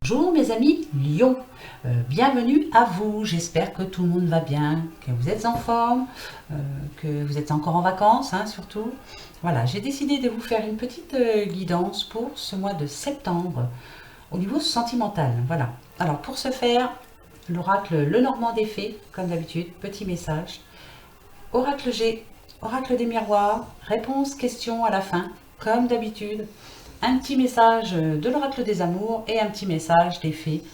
Bonjour mes amis Lion, bienvenue à vous, j'espère que tout le monde va bien, que vous êtes en forme, que vous êtes encore en vacances surtout. Voilà, j'ai décidé de vous faire une petite guidance pour ce mois de septembre au niveau sentimental. Voilà, alors pour ce faire, l'oracle Lenormand des Fées, comme d'habitude, petit message. Oracle G, oracle des miroirs, réponse, question à la fin, comme d'habitude. Un petit message de l'oracle des amours et un petit message des fées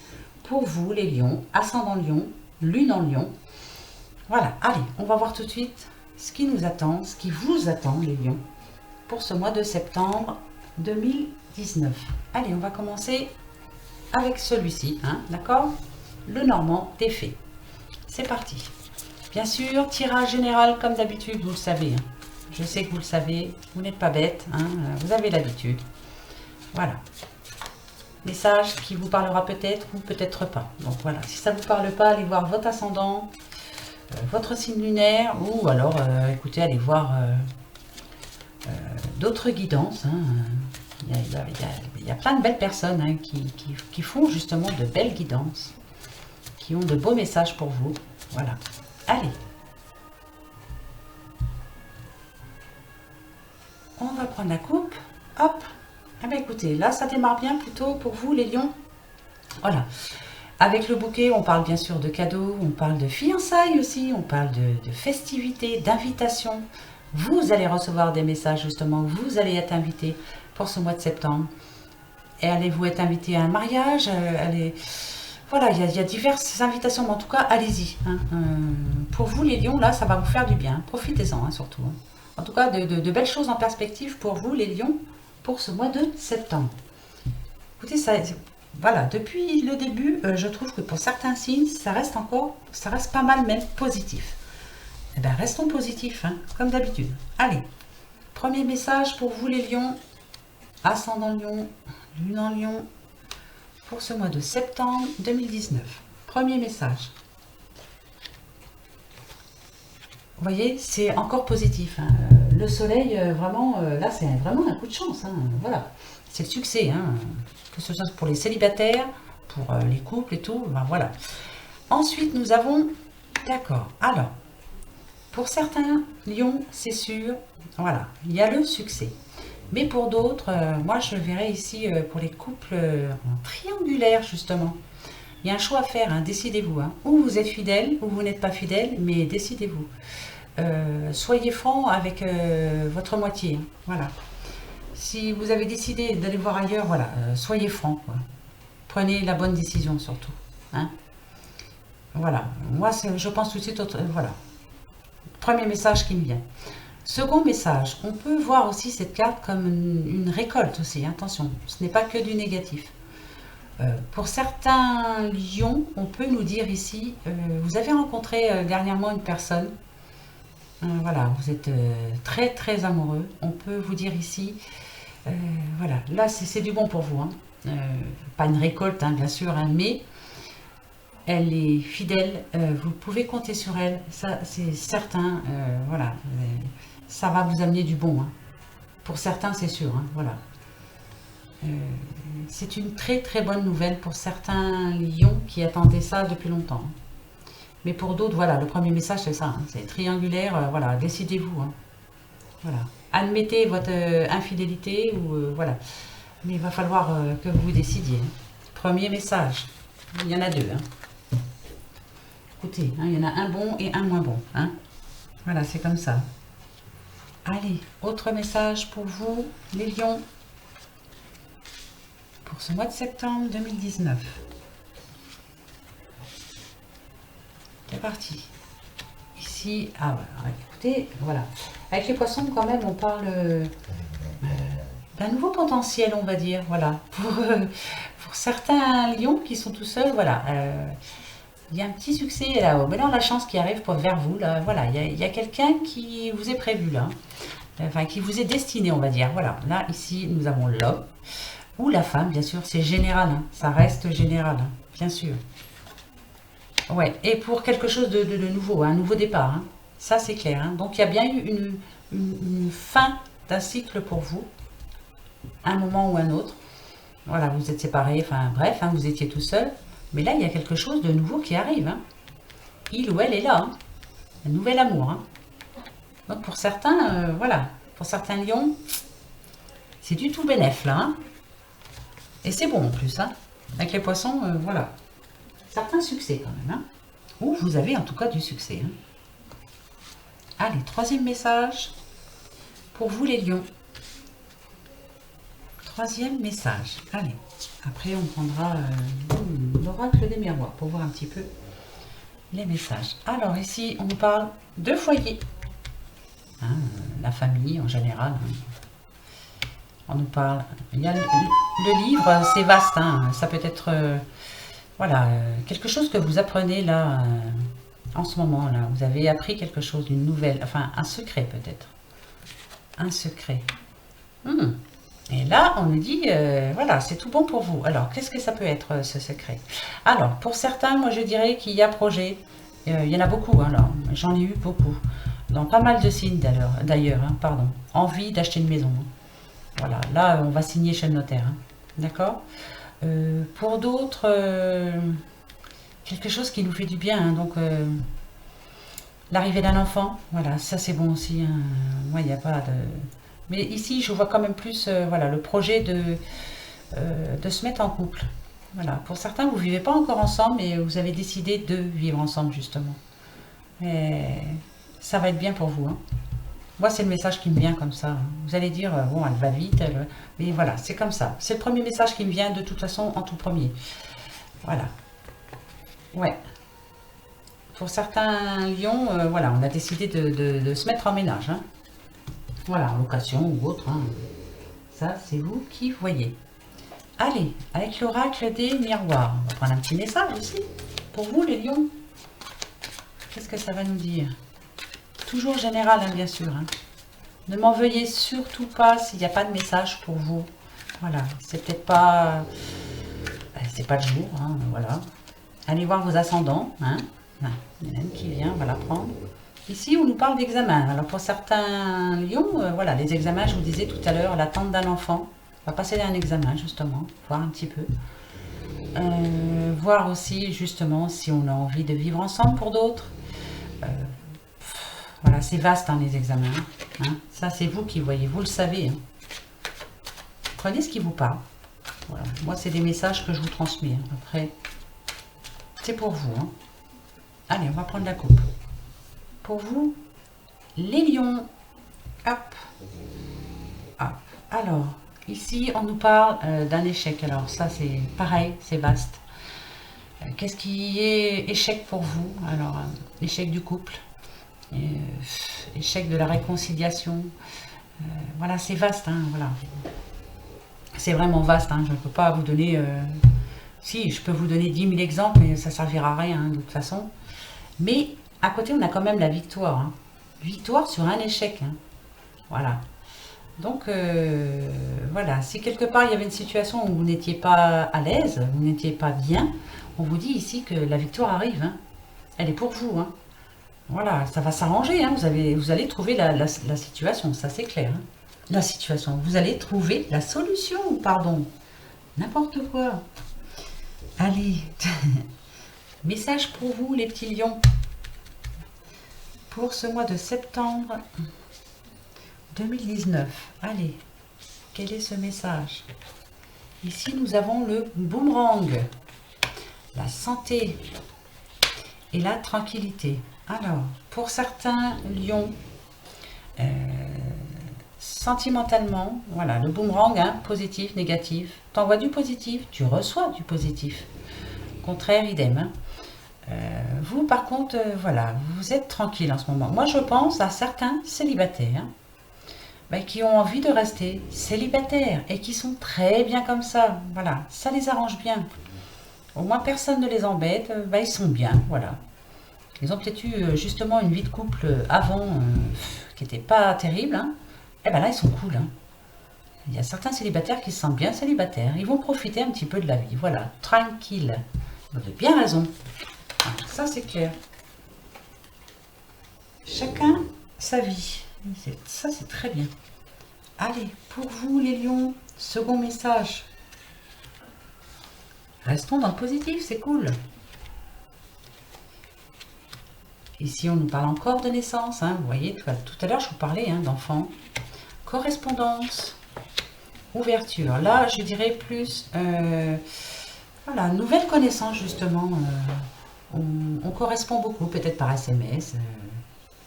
pour vous les lions, ascendant lion, lune en lion. Voilà, allez, on va voir tout de suite ce qui nous attend, ce qui vous attend les lions pour ce mois de septembre 2019. Allez, on va commencer avec celui-ci, d'accord? Le Normand des Fées. C'est parti. Bien sûr, tirage général comme d'habitude, vous le savez. Je sais que vous le savez, vous n'êtes pas bête, vous avez l'habitude. Voilà. Message qui vous parlera peut-être ou peut-être pas. Donc voilà, si ça ne vous parle pas, allez voir votre ascendant, votre signe lunaire, ou alors, écoutez, allez voir d'autres guidances. Il y a plein de belles personnes qui font justement de belles guidances, qui ont de beaux messages pour vous. Voilà. Allez. On va prendre la coupe. Hop. Ah ben écoutez, là ça démarre bien plutôt pour vous les lions. Voilà. Avec le bouquet, on parle bien sûr de cadeaux, on parle de fiançailles aussi, on parle de festivités, d'invitations. Vous allez recevoir des messages justement, vous allez être invité pour ce mois de septembre. Et allez-vous être invité à un mariage Voilà, il y a diverses invitations, mais en tout cas, allez-y. Pour vous les lions, là, ça va vous faire du bien. Profitez-en surtout. En tout cas, de belles choses en perspective pour vous les lions pour ce mois de septembre. Écoutez, voilà, depuis le début, je trouve que pour certains signes, ça reste pas mal même positif. Eh bien, restons positifs, comme d'habitude. Allez, premier message pour vous les lions, ascendant lion, lune en lion, pour ce mois de septembre 2019. Premier message. Vous voyez, c'est encore positif. Le soleil, vraiment, là, c'est vraiment un coup de chance. Voilà, c'est le succès. Que ce soit pour les célibataires, pour les couples et tout. Ben, voilà. Ensuite, nous avons... D'accord. Alors, pour certains lions, c'est sûr, voilà, il y a le succès. Mais pour d'autres, moi, je verrais ici pour les couples en triangulaire, justement. Il y a un choix à faire, décidez-vous. Ou vous êtes fidèle, ou vous n'êtes pas fidèle, mais décidez-vous. Soyez franc avec votre moitié. Voilà. Si vous avez décidé d'aller voir ailleurs, voilà, soyez franc. Prenez la bonne décision surtout. Voilà. Moi, je pense tout de suite. Voilà. Premier message qui me vient. Second message. On peut voir aussi cette carte comme une récolte aussi. Attention, ce n'est pas que du négatif. Pour certains lions, on peut nous dire ici, vous avez rencontré dernièrement une personne, voilà, vous êtes très très amoureux, on peut vous dire ici, voilà, là c'est du bon pour vous, pas une récolte bien sûr, mais elle est fidèle, vous pouvez compter sur elle, ça c'est certain, voilà, ça va vous amener du bon, pour certains c'est sûr, voilà. C'est une très très bonne nouvelle pour certains lions qui attendaient ça depuis longtemps. Mais pour d'autres, voilà, le premier message c'est ça, c'est triangulaire, voilà, décidez-vous. Voilà. Admettez votre infidélité ou voilà. Mais il va falloir que vous vous décidiez. Premier message, il y en a deux. Écoutez, il y en a un bon et un moins bon. Voilà, c'est comme ça. Allez, autre message pour vous, les lions. Pour ce mois de septembre 2019. C'est parti. Ici, écoutez, voilà. Avec les poissons, quand même, on parle d'un nouveau potentiel, on va dire, voilà. Pour certains lions qui sont tout seuls, voilà. Il y a un petit succès là-haut. Mais là, on a la chance qui arrive vers vous, là. Voilà, il y a quelqu'un qui vous est prévu, là. Enfin, qui vous est destiné, on va dire. Voilà, là, ici, nous avons l'homme. Ou la femme, bien sûr, c'est général, ça reste général, bien sûr. Ouais, et pour quelque chose de nouveau, un nouveau départ, ça c'est clair. Donc il y a bien eu une fin d'un cycle pour vous, un moment ou un autre. Voilà, vous êtes séparés, enfin bref, hein, vous étiez tout seul. Mais là, il y a quelque chose de nouveau qui arrive. Hein. Il ou elle est là. Hein. Un nouvel amour. Hein. Donc pour certains, voilà, pour certains lions, c'est du tout bénef là. Hein. Et c'est bon en plus. Hein. Avec les poissons, voilà. Certains succès quand même. Hein. Ou vous avez en tout cas du succès. Hein. Allez, troisième message pour vous les lions. Troisième message. Allez, après on prendra l'oracle des miroirs pour voir un petit peu les messages. Alors ici, on nous parle de foyer. Hein, la famille en général. Hein. On nous parle... Il y a le livre, c'est vaste. Hein, ça peut être voilà, quelque chose que vous apprenez là, en ce moment. Là. Vous avez appris quelque chose, une nouvelle... Enfin, un secret peut-être. Un secret. Et là, on nous dit, voilà, c'est tout bon pour vous. Alors, qu'est-ce que ça peut être, ce secret? Alors, pour certains, moi, je dirais qu'il y a projet. Il y en a beaucoup, hein, là. J'en ai eu beaucoup. Dans pas mal de signes, d'ailleurs, hein, pardon. Envie d'acheter une maison. Hein. Voilà, là, on va signer chez le notaire. Hein. D'accord. Pour d'autres, quelque chose qui nous fait du bien. Hein, donc, l'arrivée d'un enfant. Voilà, ça, c'est bon aussi. Hein. Moi, il n'y a pas de... Mais ici, je vois quand même plus voilà, le projet de se mettre en couple. Voilà. Pour certains, vous ne vivez pas encore ensemble, mais vous avez décidé de vivre ensemble, justement. Et ça va être bien pour vous. Hein. Moi, c'est le message qui me vient comme ça. Vous allez dire, bon, elle va vite, mais voilà, c'est comme ça. C'est le premier message qui me vient, de toute façon, en tout premier. Voilà. Ouais. Pour certains lions, voilà, on a décidé de se mettre en ménage. Hein. Voilà, en location ou autre. Hein. Ça, c'est vous qui voyez. Allez, avec l'oracle des miroirs. On va prendre un petit message ici. Pour vous, les lions. Qu'est-ce que ça va nous dire? Toujours général, hein, bien sûr. Hein. Ne m'en veuillez surtout pas s'il n'y a pas de message pour vous. Voilà, c'est peut-être pas... C'est pas le jour, hein, voilà. Allez voir vos ascendants. Hein. Il y en a une qui vient, on va la prendre. Ici, on nous parle d'examen. Alors, pour certains lions, voilà, les examens, je vous disais tout à l'heure, l'attente d'un enfant. On va passer un examen, justement, voir un petit peu. Voir aussi, justement, si on a envie de vivre ensemble pour d'autres. Voilà, c'est vaste, hein, les examens. Hein. Ça, c'est vous qui voyez, vous le savez. Hein. Prenez ce qui vous parle. Voilà. Moi, c'est des messages que je vous transmets. Hein. Après, c'est pour vous. Hein. Allez, on va prendre la coupe. Pour vous, les lions. Hop. Hop. Alors, ici, on nous parle d'un échec. Alors, ça, c'est pareil, c'est vaste. Qu'est-ce qui est échec pour vous? Alors, échec du couple. Échec de la réconciliation. Voilà, c'est vaste. Hein, voilà. C'est vraiment vaste. Hein, je ne peux pas vous donner... si, je peux vous donner 10 000 exemples, mais ça ne servira à rien, hein, de toute façon. Mais... à côté, on a quand même la victoire. Hein. Victoire sur un échec. Hein. Voilà. Donc, voilà. Si quelque part, il y avait une situation où vous n'étiez pas à l'aise, vous n'étiez pas bien, on vous dit ici que la victoire arrive. Hein. Elle est pour vous. Hein. Voilà, ça va s'arranger. Hein. Vous allez trouver la situation, ça c'est clair. Hein. La situation. Vous allez trouver la solution, pardon. N'importe quoi. Allez. Message pour vous, les petits lions. Pour ce mois de septembre 2019. Allez, quel est ce message? Ici, nous avons le boomerang, la santé et la tranquillité. Alors, pour certains lions, sentimentalement, voilà, le boomerang, hein, positif, négatif. Tu envoies du positif, tu reçois du positif. Contraire, idem. Hein. Vous, par contre, voilà, vous êtes tranquille en ce moment. Moi, je pense à certains célibataires qui ont envie de rester célibataires et qui sont très bien comme ça. Voilà, ça les arrange bien. Au moins, personne ne les embête. Ils sont bien, voilà. Ils ont peut-être eu justement une vie de couple avant qui n'était pas terrible. Hein. Et bien là, ils sont cool. Hein. Il y a certains célibataires qui se sentent bien célibataires. Ils vont profiter un petit peu de la vie. Voilà, tranquille. Vous avez bien raison. Ça, c'est clair. Chacun sa vie. Ça, c'est très bien. Allez, pour vous, les lions, second message. Restons dans le positif, c'est cool. Ici, on nous parle encore de naissance. Hein. Vous voyez, tout à l'heure, je vous parlais hein, d'enfants. Correspondance. Ouverture. Là, je dirais plus... voilà, nouvelle connaissance, justement. On correspond beaucoup, peut-être par SMS,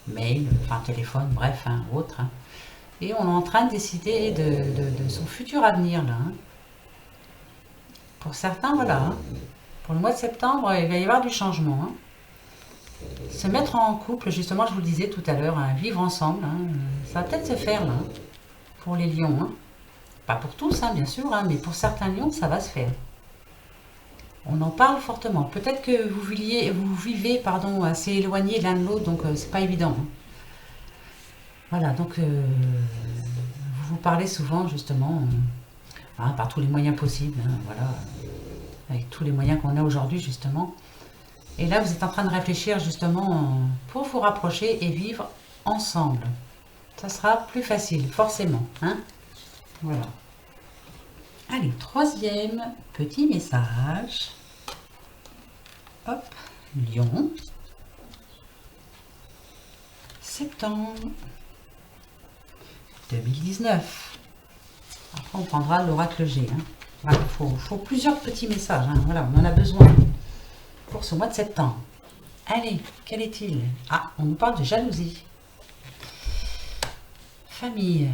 mail, enfin téléphone, bref, hein, autre. Hein. Et on est en train de décider de son futur avenir, là. Hein. Pour certains, voilà. Hein. Pour le mois de septembre, il va y avoir du changement. Hein. Se mettre en couple, justement, je vous le disais tout à l'heure, hein, vivre ensemble, hein, ça va peut-être se faire, là, hein, pour les lions. Hein. Pas pour tous, hein, bien sûr, hein, mais pour certains lions, ça va se faire. On en parle fortement. Peut-être que vous vivez pardon, assez éloignés l'un de l'autre, donc c'est pas évident. Hein. Voilà, donc vous parlez souvent, justement, hein, par tous les moyens possibles, hein, voilà, avec tous les moyens qu'on a aujourd'hui, justement. Et là, vous êtes en train de réfléchir justement pour vous rapprocher et vivre ensemble. Ça sera plus facile, forcément. Hein, voilà. Allez, troisième petit message. Hop, Lion. Septembre 2019. Après, on prendra l'oracle G. Hein. Voilà, faut plusieurs petits messages. Hein. Voilà, on en a besoin. Pour ce mois de septembre. Allez, quel est-il? Ah, on nous parle de jalousie. Famille.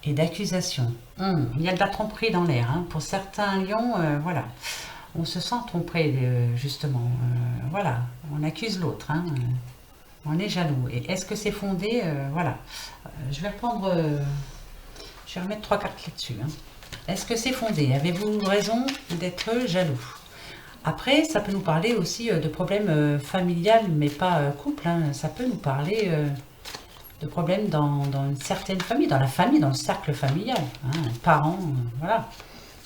Et d'accusation. Il y a de la tromperie dans l'air. Hein. Pour certains lions, voilà. On se sent trompé, justement. Voilà, on accuse l'autre. Hein. On est jaloux. Et est-ce que c'est fondé? Voilà. Je vais reprendre... je vais remettre 3 cartes là-dessus. Hein. Est-ce que c'est fondé? Avez-vous raison d'être jaloux? Après, ça peut nous parler aussi de problèmes familiales, mais pas couple. Hein. Ça peut nous parler de problèmes dans une certaine famille, dans la famille, dans le cercle familial. Hein. Parents, voilà.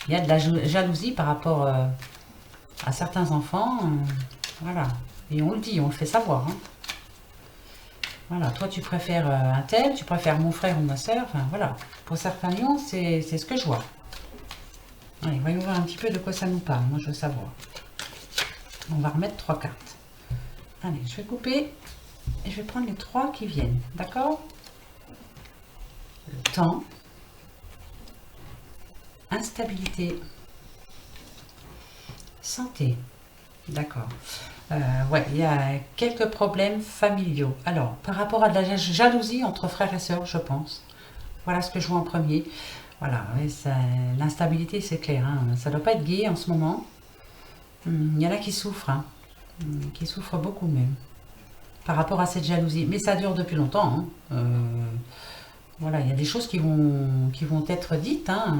Il y a de la jalousie par rapport à certains enfants. Voilà. Et on le dit, on le fait savoir. Hein. Voilà, toi tu préfères un tel, tu préfères mon frère ou ma soeur. Enfin, voilà. Pour certains lions, c'est ce que je vois. Allez, voyons voir un petit peu de quoi ça nous parle. Moi, je veux savoir. On va remettre 3 cartes. Allez, je vais couper et je vais prendre les 3 qui viennent. D'accord? Le temps. Instabilité. Santé. D'accord. Ouais, il y a quelques problèmes familiaux. Alors, par rapport à de la jalousie entre frères et sœurs, je pense. Voilà ce que je vois en premier. Voilà, ouais, l'instabilité, c'est clair. Hein. Ça ne doit pas être gai en ce moment. Il y en a qui souffrent, hein, qui souffrent beaucoup même, par rapport à cette jalousie. Mais ça dure depuis longtemps. Hein. Voilà, il y a des choses qui vont être dites. Hein.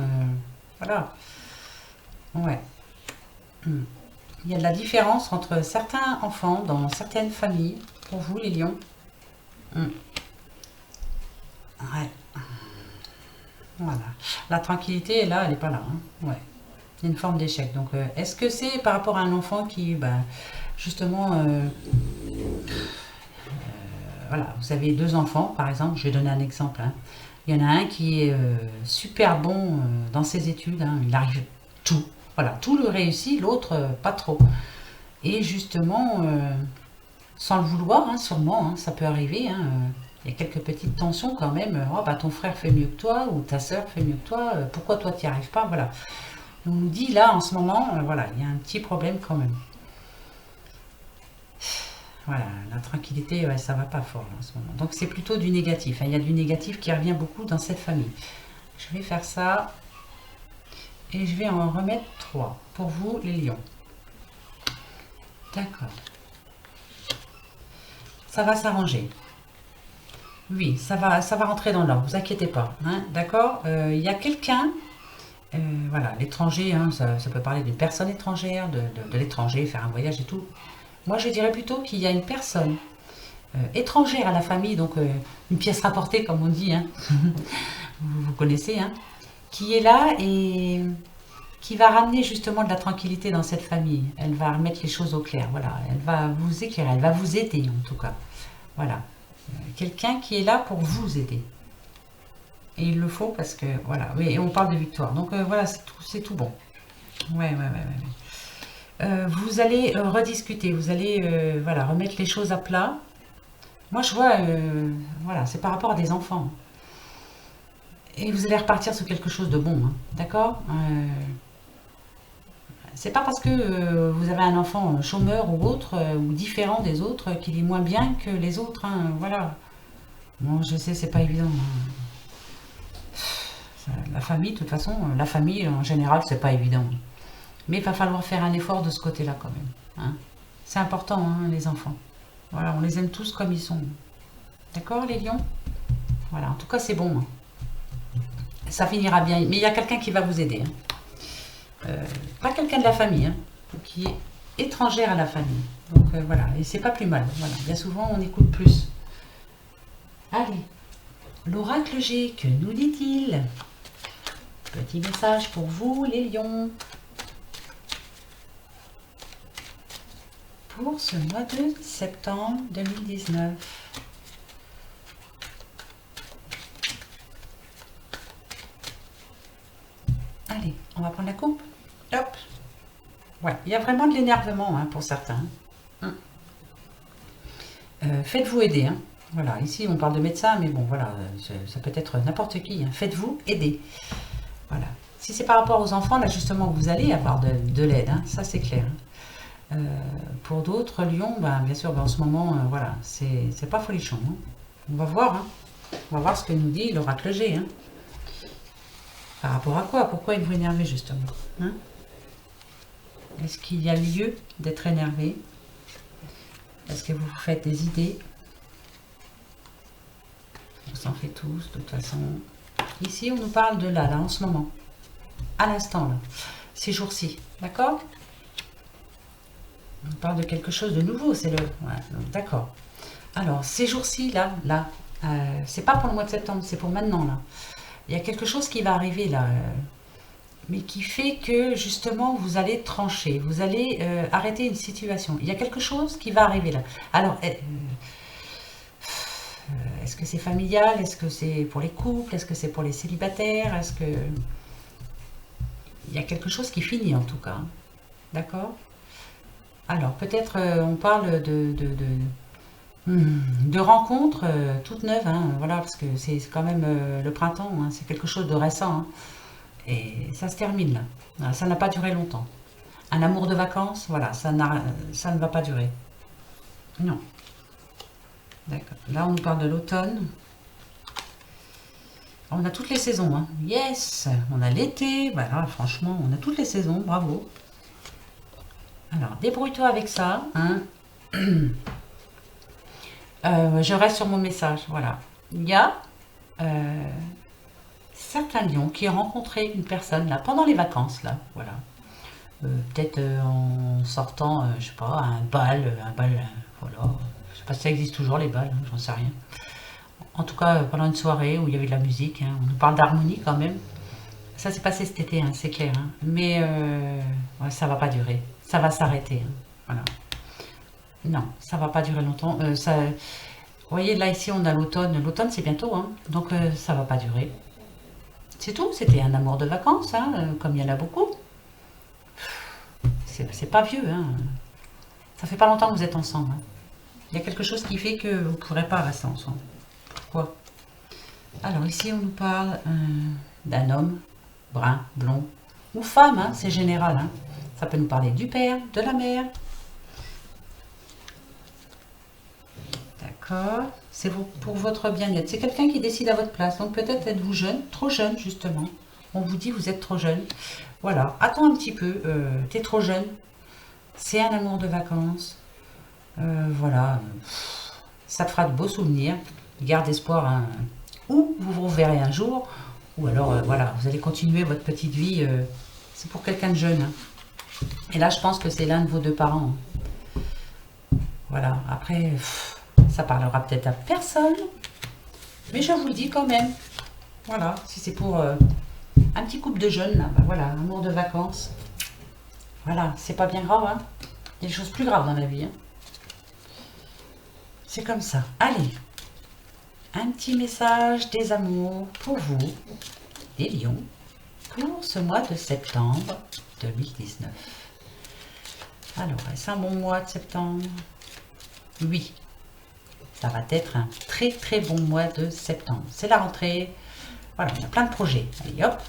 Voilà. Ouais. Il y a de la différence entre certains enfants dans certaines familles, pour vous les lions. Ouais. Voilà. La tranquillité, là, elle n'est pas là. Hein. Ouais. Il y a une forme d'échec. Donc, est-ce que c'est par rapport à un enfant qui, justement, voilà, vous avez 2 enfants, par exemple, je vais donner un exemple. Hein. Il y en a un qui est super bon dans ses études, hein, il arrive tout. Voilà, tout le réussit, l'autre pas trop. Et justement, sans le vouloir, hein, sûrement, hein, ça peut arriver. Hein, il y a quelques petites tensions quand même. Oh, ton frère fait mieux que toi, ou ta soeur fait mieux que toi, pourquoi toi tu n'y arrives pas? Voilà. On nous dit là en ce moment, voilà, il y a un petit problème quand même. Voilà, la tranquillité, ouais, ça va pas fort là, en ce moment. Donc c'est plutôt du négatif. Hein. Il y a du négatif qui revient beaucoup dans cette famille. Je vais faire ça et je vais en remettre 3 pour vous les lions. D'accord. Ça va s'arranger. Oui, ça va rentrer dans l'ordre, vous inquiétez pas. Hein. D'accord. Il y a quelqu'un. Voilà, l'étranger, hein, ça peut parler d'une personne étrangère, de l'étranger, faire un voyage et tout. Moi, je dirais plutôt qu'il y a une personne étrangère à la famille, donc une pièce rapportée, comme on dit, hein. vous connaissez, hein, qui est là et qui va ramener justement de la tranquillité dans cette famille. Elle va remettre les choses au clair, voilà. Elle va vous éclairer, elle va vous aider en tout cas. Voilà. Quelqu'un qui est là pour vous aider. Et il le faut parce que, voilà, oui, et on parle de victoire. Donc voilà, c'est tout bon. Vous allez rediscuter, vous allez voilà, remettre les choses à plat. Moi, je vois, voilà, c'est par rapport à des enfants. Et vous allez repartir sur quelque chose de bon, hein, d'accord. C'est pas parce que vous avez un enfant chômeur ou autre, ou différent des autres, qu'il est moins bien que les autres, hein, voilà. Bon, je sais, c'est pas évident, hein. La famille, de toute façon, la famille en général, c'est pas évident. Mais il va falloir faire un effort de ce côté-là quand même, hein. C'est important, hein, les enfants. Voilà, on les aime tous comme ils sont. D'accord, les lions? Voilà, en tout cas, c'est bon, hein. Ça finira bien. Mais il y a quelqu'un qui va vous aider, hein. Pas quelqu'un de la famille, hein, qui est étrangère à la famille. Donc voilà, et c'est pas plus mal. Voilà, bien souvent, on écoute plus. Allez, l'oracle G, que nous dit-il? Petit message pour vous, les lions. Pour ce mois de septembre 2019. Allez, on va prendre la coupe. Hop. Ouais, il y a vraiment de l'énervement, hein, pour certains. Faites-vous aider, hein. Voilà, ici on parle de médecin, mais bon, voilà, ça peut être n'importe qui, hein. Faites-vous aider. Voilà. Si c'est par rapport aux enfants, là justement, vous allez avoir de l'aide, hein, ça c'est clair, hein. Pour d'autres, Lyon, ben, bien sûr, ben, en ce moment, voilà, c'est pas folichon, hein. On va voir, hein. On va voir ce que nous dit l'oracle G, hein. Par rapport à quoi? Pourquoi êtes-vous énervé, justement, hein? Est-ce qu'il y a lieu d'être énervé? Est-ce que vous vous faites des idées? On s'en fait tous, de toute façon. Ici, on nous parle de là, en ce moment. À l'instant, là. Ces jours-ci, d'accord? On parle de quelque chose de nouveau, c'est le... Ouais, d'accord. Alors, ces jours-ci, là, c'est pas pour le mois de septembre, c'est pour maintenant, là. Il y a quelque chose qui va arriver, là, mais qui fait que, justement, vous allez trancher, vous allez arrêter une situation. Il y a quelque chose qui va arriver, là. Alors, est-ce que c'est familial? Est-ce que c'est pour les couples? Est-ce que c'est pour les célibataires? Est-ce que... Il y a quelque chose qui finit, en tout cas. D'accord? Alors, peut-être on parle de rencontres toutes neuves, hein, voilà, parce que c'est quand même le printemps, hein, c'est quelque chose de récent, hein, et ça se termine là. Voilà, ça n'a pas duré longtemps. Un amour de vacances, voilà, ça ne va pas durer. Non. D'accord. Là, on nous parle de l'automne. On a toutes les saisons, hein. Yes, on a l'été, voilà, franchement, on a toutes les saisons, bravo. Alors, débrouille-toi avec ça, hein. Je reste sur mon message, voilà. Il y a certains lions qui ont rencontré une personne là pendant les vacances, là, voilà. Peut-être en sortant, je sais pas, un bal, voilà. Je sais pas si ça existe toujours les balles, hein, j'en sais rien. En tout cas, pendant une soirée où il y avait de la musique, hein, on nous parle d'harmonie quand même. Ça s'est passé cet été, hein, c'est clair, hein. Mais ouais, ça va pas durer, ça va s'arrêter, hein, voilà. Non, ça va pas durer longtemps. Vous voyez, là, ici, on a l'automne. L'automne, c'est bientôt, hein. Donc, ça va pas durer. C'est tout. C'était un amour de vacances, hein, comme il y en a beaucoup. C'est pas vieux, hein. Ça fait pas longtemps que vous êtes ensemble, hein. Il y a quelque chose qui fait que vous ne pourrez pas rester ensemble. Pourquoi? Alors, ici, on nous parle d'un homme, brun, blond, ou femme, hein, c'est général, hein. Ça peut nous parler du père, de la mère. C'est pour votre bien-être. C'est quelqu'un qui décide à votre place. Donc peut-être êtes-vous jeune, trop jeune justement. On vous dit vous êtes trop jeune. Voilà, attends un petit peu. T'es trop jeune. C'est un amour de vacances. Voilà, ça te fera de beaux souvenirs. Garde espoir, hein. Ou vous vous reverrez un jour. Ou alors voilà, vous allez continuer votre petite vie. C'est pour quelqu'un de jeune, hein. Et là, je pense que c'est l'un de vos deux parents. Voilà, après... ça parlera peut-être à personne, mais je vous le dis quand même. Voilà, si c'est pour un petit couple de jeunes, là, bah voilà, amour de vacances. Voilà, c'est pas bien grave, hein. Il y a des choses plus graves dans la vie, hein. C'est comme ça. Allez, un petit message des amours pour vous, les lions, pour ce mois de septembre 2019. Alors, est-ce un bon mois de septembre? Oui, ça va être un très très bon mois de septembre. C'est la rentrée. Voilà, on a plein de projets. Allez, hop.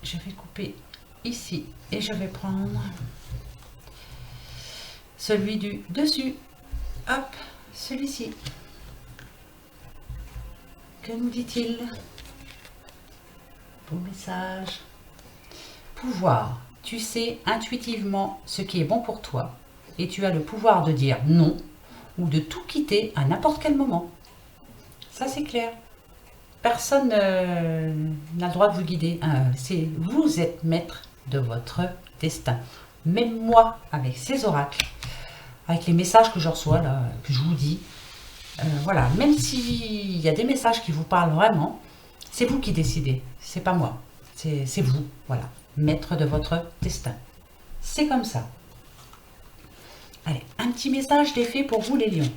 Je vais couper ici et je vais prendre celui du dessus. Hop, celui-ci. Que nous dit-il? Beau message. Pouvoir. Tu sais intuitivement ce qui est bon pour toi et tu as le pouvoir de dire non ou de tout quitter à n'importe quel moment. Ça, c'est clair. Personne n'a le droit de vous guider. Vous êtes maître de votre destin. Même moi, avec ces oracles, avec les messages que je reçois, là, que je vous dis, voilà, même s'il y a des messages qui vous parlent vraiment, c'est vous qui décidez, c'est pas moi, c'est vous, voilà, maître de votre destin. C'est comme ça. Allez, un petit message d'effet pour vous les lions.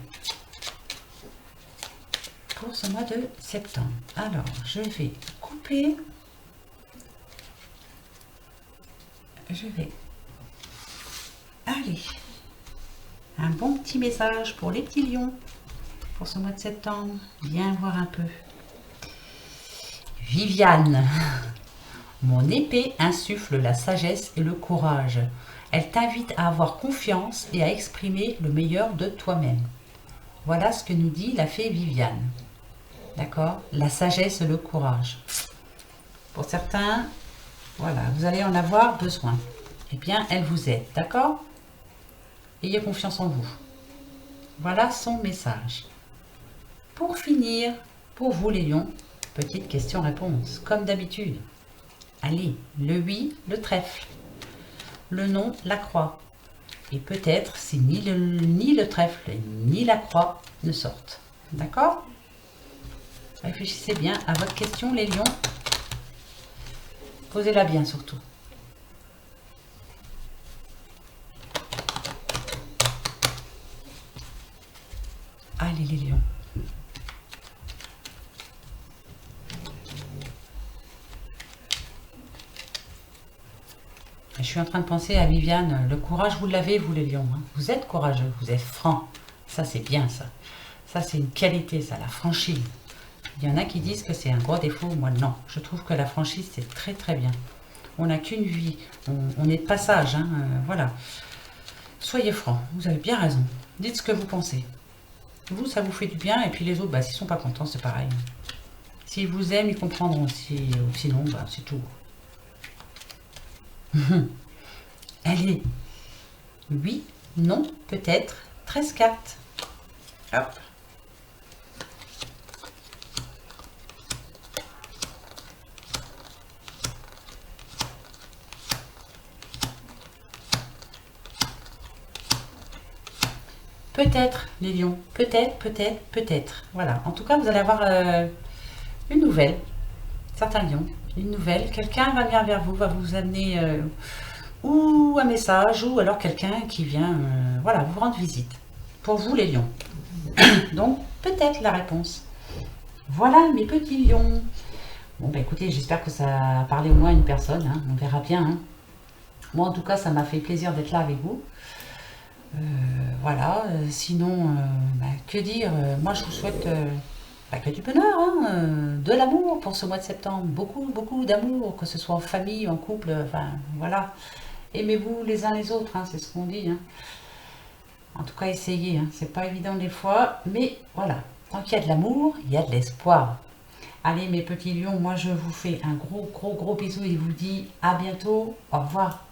Pour ce mois de septembre. Alors, je vais couper. Je vais... Allez. Un bon petit message pour les petits lions. Pour ce mois de septembre. Viens voir un peu. Viviane. Mon épée insuffle la sagesse et le courage. Elle t'invite à avoir confiance et à exprimer le meilleur de toi-même. Voilà ce que nous dit la fée Viviane. D'accord? La sagesse et le courage. Pour certains, voilà, vous allez en avoir besoin. Eh bien, elle vous aide, d'accord? Ayez confiance en vous. Voilà son message. Pour finir, pour vous les lions, petite question-réponse, comme d'habitude. Allez, le oui, le trèfle. Le non, la croix. Et peut-être si ni le trèfle ni la croix ne sortent. D'accord? Réfléchissez bien à votre question, les lions. Posez-la bien surtout. Allez, les lions. Je suis en train de penser à Viviane. Le courage, vous l'avez, vous les lions. Hein. Vous êtes courageux, vous êtes franc. Ça, c'est bien, ça. Ça, c'est une qualité, ça, la franchise. Il y en a qui disent que c'est un gros défaut. Moi, non. Je trouve que la franchise, c'est très, très bien. On n'a qu'une vie. On est de passage. Hein, voilà. Soyez franc. Vous avez bien raison. Dites ce que vous pensez. Vous, ça vous fait du bien. Et puis les autres, bah, s'ils ne sont pas contents, c'est pareil. S'ils vous aiment, ils comprendront. Sinon, bah, c'est tout. Allez. Oui, non, peut-être. 13 cartes. Hop. Peut-être, les lions. Peut-être, peut-être, peut-être. Voilà. En tout cas, vous allez avoir une nouvelle. Certains lions. Une nouvelle. Quelqu'un va venir vers vous, va vous amener ou un message, ou alors quelqu'un qui vient voilà, vous rendre visite. Pour vous, les lions. Donc, peut-être la réponse. Voilà, mes petits lions. Bon, bah écoutez, j'espère que ça a parlé au moins à une personne. Hein. On verra bien. Hein. Moi, en tout cas, ça m'a fait plaisir d'être là avec vous. Voilà, sinon, bah, que dire, moi je vous souhaite bah, que du bonheur, hein, de l'amour pour ce mois de septembre, beaucoup, beaucoup d'amour, que ce soit en famille, en couple, enfin voilà, aimez-vous les uns les autres, hein, c'est ce qu'on dit, hein. En tout cas essayez, hein. C'est pas évident des fois, mais voilà, tant qu'il y a de l'amour, il y a de l'espoir. Allez mes petits lions, moi je vous fais un gros bisou et vous dis à bientôt, au revoir.